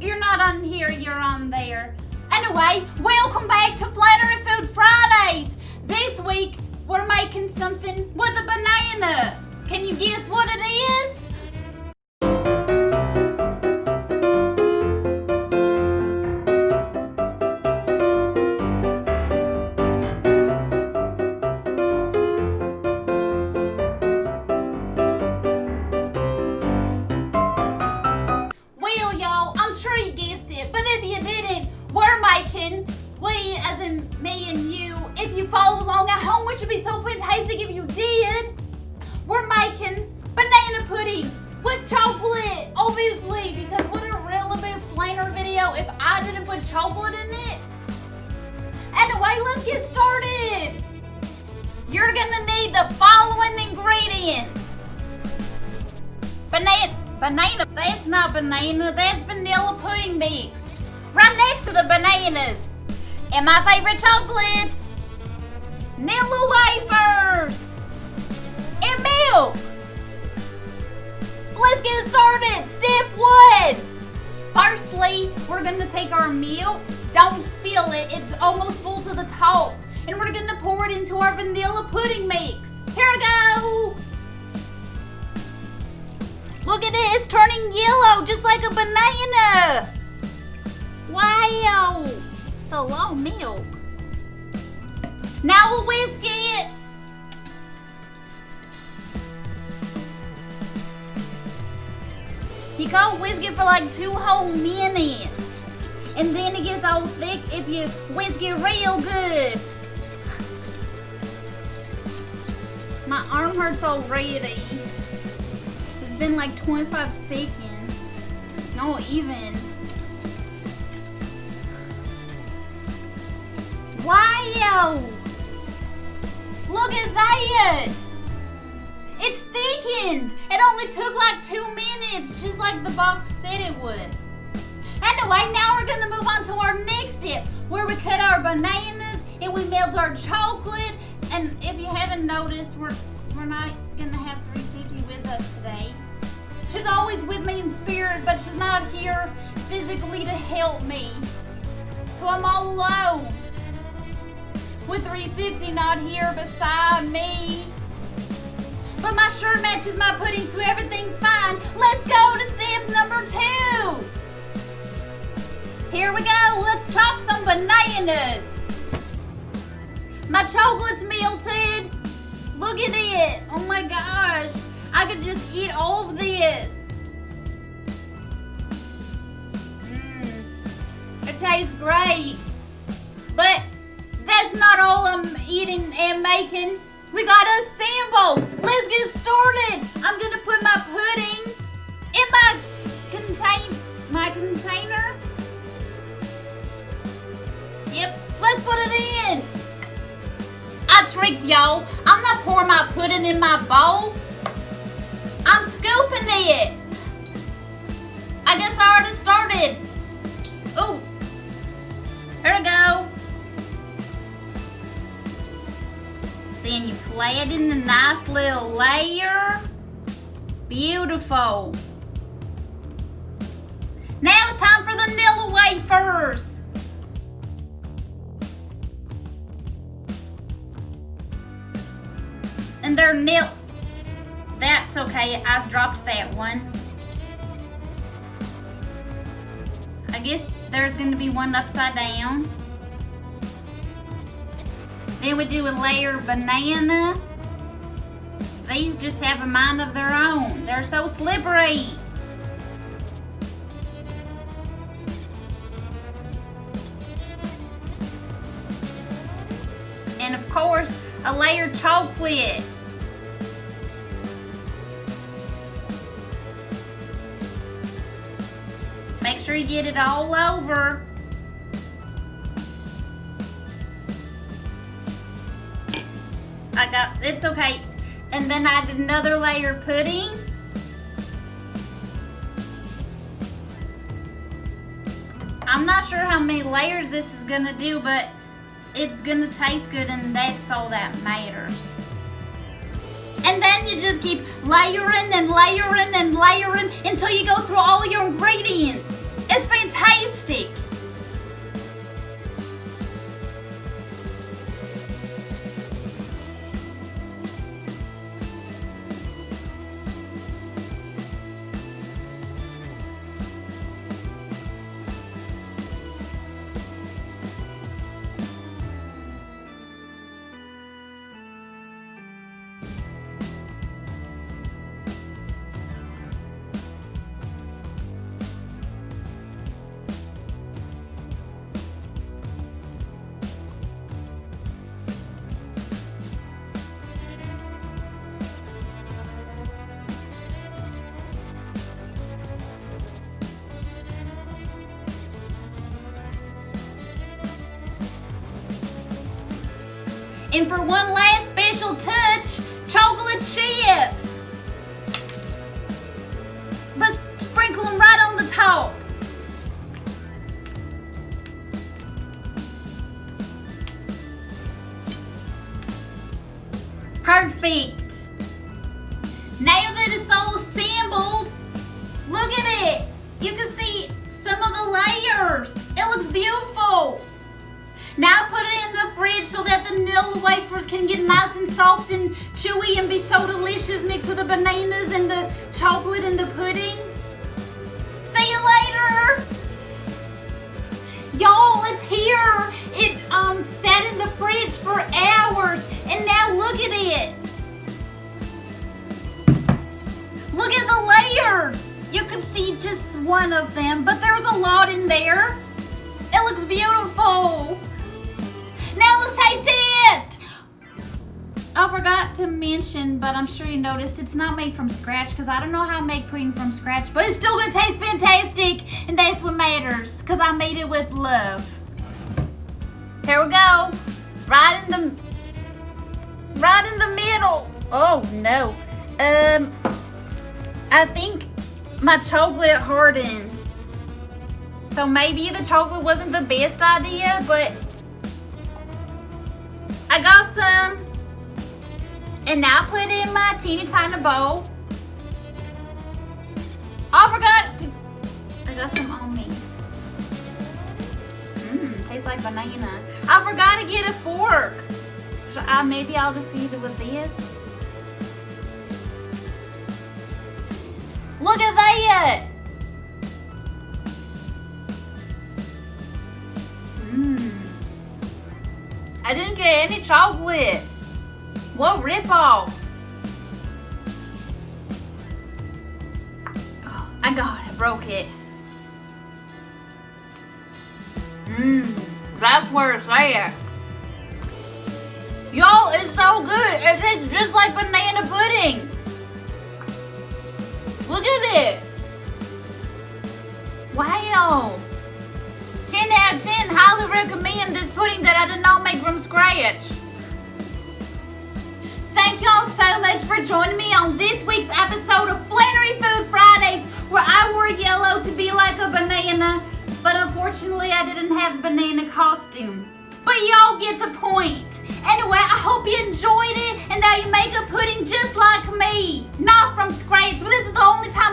You're not on here, you're on there. Anyway, welcome back to Flannery Food Fridays. This week, we're making something with a banana. Can you guess what it is? Well, y'all, I'm sure you guessed it, but if you didn't, we're making, we as in me and you, if you follow along at home, which would be so fantastic if you did, we're making banana pudding with chocolate, obviously, because would it really be a Flannery video if I didn't put chocolate in it? Anyway, let's get started. You're gonna need the following ingredients. Banana, that's not banana, that's vanilla pudding mix. Right next to the bananas. And my favorite chocolates, Nilla wafers, and milk. Let's get started. Step 1. Firstly, we're gonna take our milk. Don't spill it, it's almost full to the top. And we're gonna pour it into our vanilla pudding mix. Here we go. Look at it, it's turning yellow just like a banana. Wow, it's a lot of milk. Now we'll whisk it. You can't whisk it for like 2 whole minutes. And then it gets all thick if you whisk it real good. My arm hurts already. It's been like 25 seconds. Not even. Wow! Look at that! It's thickened! It only took like 2 minutes, just like the box said it would. Anyway, now we're gonna move on to our next step, where we cut our bananas and we melt our chocolate. And if you haven't noticed, we're not gonna have 350 with us today. She's always with me in spirit, but she's not here physically to help me. So I'm all alone. With 350 not here beside me. But my shirt matches my pudding, so everything's fine. Let's go to step number 2. Here we go, let's chop some bananas. My chocolate's melted. Look at it, oh my gosh. I could just eat all of this. It tastes great. But that's not all I'm eating and making. We gotta assemble. Let's get started. I'm gonna put my pudding in my container. Yep, let's put it in. I tricked y'all. I'm not pouring my pudding in my bowl. I'm scooping it. I guess I already started. Oh, here we go. Then you flatten a nice little layer. Beautiful. Now it's time for the Nilla wafers. And they're Nilla. That's okay, I dropped that one. I guess there's gonna be one upside down. Then we do a layer of banana. These just have a mind of their own. They're so slippery. And of course, a layer of chocolate. Make sure you get it all over. It's okay. And then I did another layer of pudding. I'm not sure how many layers this is gonna do, but it's gonna taste good, and that's all that matters. And then you just keep layering and layering and layering until you go through all your ingredients. It's fantastic. fantastic. And for one last special touch, chocolate chips. But sprinkle them right on the top. Perfect. Now that it's all assembled, look at it. You can see some of the layers. It looks beautiful. Now put it in the fridge so that the Nilla wafers can get nice and soft and chewy and be so delicious mixed with the bananas and the chocolate and the pudding. See you later. Y'all, it's here. It sat in the fridge for hours and now look at it. Look at the layers. You can see just one of them, but there's a lot in there. It looks beautiful. Now let's taste test! I forgot to mention, but I'm sure you noticed it's not made from scratch because I don't know how to make pudding from scratch, but it's still gonna taste fantastic, and that's what matters because I made it with love. Here we go. Right in the middle. Oh no. I think my chocolate hardened. So maybe the chocolate wasn't the best idea, but I got some, and now put it in my teeny tiny bowl. I got some on me. Tastes like banana. I forgot to get a fork. Maybe I'll just eat it with this. Look at that. I didn't get any chocolate. What ripoff? Oh, I got it. Broke it. That's where it's at. Y'all, it's so good. It tastes just like banana pudding. Look at it. Wow. 10 out of 10, highly recommend this pudding that I did not make from scratch. Thank y'all so much for joining me on this week's episode of Flannery Food Fridays, where I wore yellow to be like a banana, but unfortunately I didn't have a banana costume. But y'all get the point. Anyway, I hope you enjoyed it and that you make a pudding just like me. Not from scratch, but this is the only time